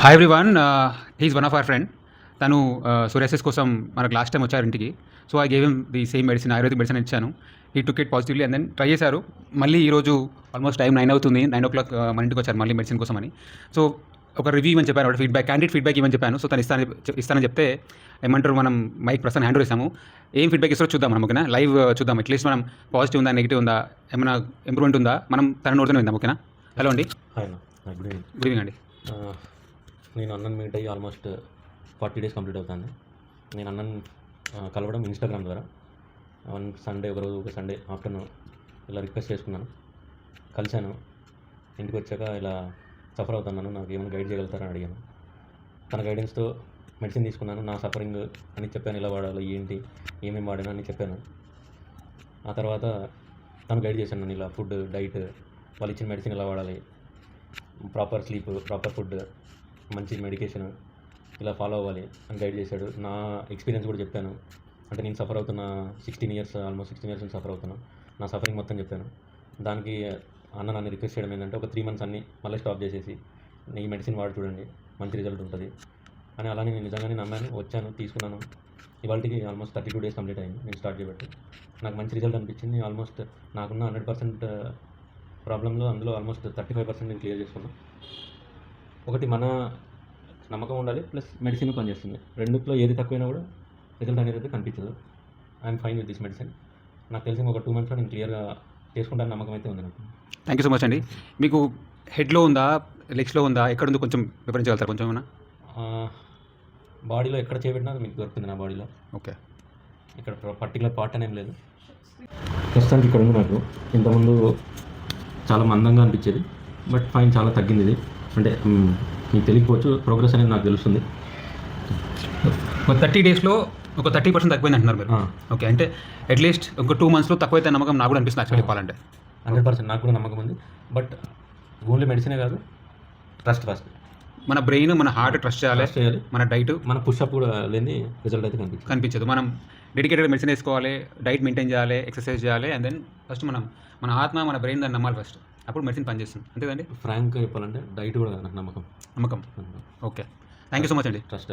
Hi everyone, he's one of our friend. తను psoriasis కోసం మనకు లాస్ట్ టైం వచ్చారు ఇంటికి. So I gave him the same medicine, ayurvedic medicine ఇచ్చాను. He took it positively and then try చేశారు. మళ్ళీ ఈరోజు ఆల్మోస్ట్ టైం 9 అవుతుంది, 9 o'clock మన ఇంటికి వచ్చారు మళ్ళీ మెడిసిన్ కోసం అని. సో ఒక రివ్యూ ఇవ్వని చెప్పాను, క్యాండిడేట్ ఫీడ్బ్యాక్ ఇవ్వని చెప్పాను. సో తను ఇస్తానని చెప్తే ఏమంటారు, మనం మైక్ ప్రస్తుతం హ్యాండ్ చేసాము. ఏం ఫీడ్బ్యాక్ ఇస్తారో చూద్దాం, మనం ఓకేనా? లైవ్ చూద్దాం. అట్లీస్ట్ మనం పాజిటివ్ ఉందా, నెగిటివ్ ఉందా, ఏమైనా ఇంప్రూవ్మెంట్ ఉందా, మనం తన నోడుతూనే విందాం. ఓకేనా? హలో అండి. గుడ్ ఈవినింగ్ అండి. నేను అన్నన్ మీట్ అయ్యి ఆల్మోస్ట్ 40 days కంప్లీట్ అవుతుంది. నేను అన్నన్ కలవడం ఇన్స్టాగ్రామ్ ద్వారా. ఒక సండే ఆఫ్టర్నూన్ ఇలా రిక్వెస్ట్ చేసుకున్నాను, కలిశాను. ఇంటికి వచ్చాక ఇలా సఫర్ అవుతున్నాను, నాకు ఏమైనా గైడ్ చేయగలుగుతారని అడిగాను. తన గైడెన్స్తో మెడిసిన్ తీసుకున్నాను. నా సఫరింగ్ అని చెప్పాను, ఇలా వాడాలి, ఏంటి, ఏమేమి వాడాను అని చెప్పాను. ఆ తర్వాత తను గైడ్ చేశాను నన్ను, ఇలా ఫుడ్, డైట్, వాళ్ళు ఇచ్చిన మెడిసిన్ ఎలా వాడాలి, ప్రాపర్ స్లీప్, ప్రాపర్ ఫుడ్, మంచి మెడికేషన్ ఇలా ఫాలో అవ్వాలి అని గైడ్ చేశాడు. నా ఎక్స్పీరియన్స్ కూడా చెప్పాను. అంటే నేను సఫర్ అవుతున్న ఆల్మోస్ట్ 16 years నుంచి సఫర్ అవుతున్నాను. నా సఫరింగ్ మొత్తం చెప్పాను. దానికి అన్న నన్ను రిక్వెస్ట్ చేయడం ఏంటంటే, ఒక 3 months అన్నీ మళ్ళీ స్టాప్ చేసేసి ఈ మెడిసిన్ వాడి చూడండి, మంచి రిజల్ట్ ఉంటుంది అని. అలానే నేను నిజంగానే నమ్మాను, వచ్చాను, తీసుకున్నాను. ఇవాళకి ఆల్మోస్ట్ 32 days కంప్లీట్ అయింది నేను స్టార్ట్ చేయబట్టి. నాకు మంచి రిజల్ట్ అనిపించింది. ఆల్మోస్ట్ నాకున్న 100% ప్రాబ్లంలో అందులో ఆల్మోస్ట్ 35% నేను క్లియర్ చేసుకున్నాను. ఒకటి మన నమ్మకం ఉండాలి, ప్లస్ మెడిసిన్ పనిచేస్తుంది. రెండిట్లో ఏది తక్కువైనా కూడా రిజల్ట్ అనేది కనిపించదు. I'm fine with this medicine. నాకు తెలిసిన ఒక 2 monthsలో నేను క్లియర్గా చేసుకుంటాను నమ్మకం అయితే ఉంది నాకు. థ్యాంక్ యూ సో మచ్ అండి. మీకు హెడ్లో ఉందా, లెగ్స్లో ఉందా, ఎక్కడ ఉందో కొంచెం వివరించగలుగుతారు కొంచెం ఏమైనా? బాడీలో ఎక్కడ చేయబెట్టినా మీకు దొరుకుతుంది నా బాడీలో. ఓకే. ఇక్కడ పర్టికులర్ పార్ట్ అనేం లేదు. ప్రస్తుతానికి ఇక్కడ ఉంది. నాకు ఇంతకుముందు చాలా మందంగా అనిపించేది, బట్ ఫైన్ చాలా తగ్గింది ఇది. అంటే మీకు తెలియకపోవచ్చు, ప్రోగ్రెస్ అనేది నాకు తెలుస్తుంది. ఒక 30 daysలో ఒక 30% తగ్గిపోయింది అంటున్నారు మీరు. ఓకే, అంటే అట్లీస్ట్ ఒక 2 monthsలో తక్కువైతే నమ్మకం నాకు కూడా అనిపిస్తుంది యాక్చువల్లీ చెప్పాలంటే. 100% నాకు కూడా నమ్మకం ఉంది. బట్ ఓన్లీ మెడిసినే కాదు, ట్రస్ట్ ఫస్ట్. మన బ్రెయిన్, మన హార్ట్ ట్రస్ట్ చేయాలి, మన డైట్, మన పుషప్ కూడా లేని రిజల్ట్ అయితే కనిపించదు. మనం డెడికేటెడ్ మెడిసిన్ వేసుకోవాలి, డైట్ మెయింటైన్ చేయాలి, ఎక్సర్సైజ్ చేయాలి, అండ్ దెన్ ఫస్ట్ మన ఆత్మ, మన బ్రెయిన్ దాన్ని నమ్మాలి ఫస్ట్, అప్పుడు మెడిసిన్ పనిచేస్తుంది. అంతేదండి? ఫ్రాంక్గా చెప్పాలంటే డైట్ కూడా నాకు నమ్మకం. Okay, thank you so much అండి. ట్రస్ట్.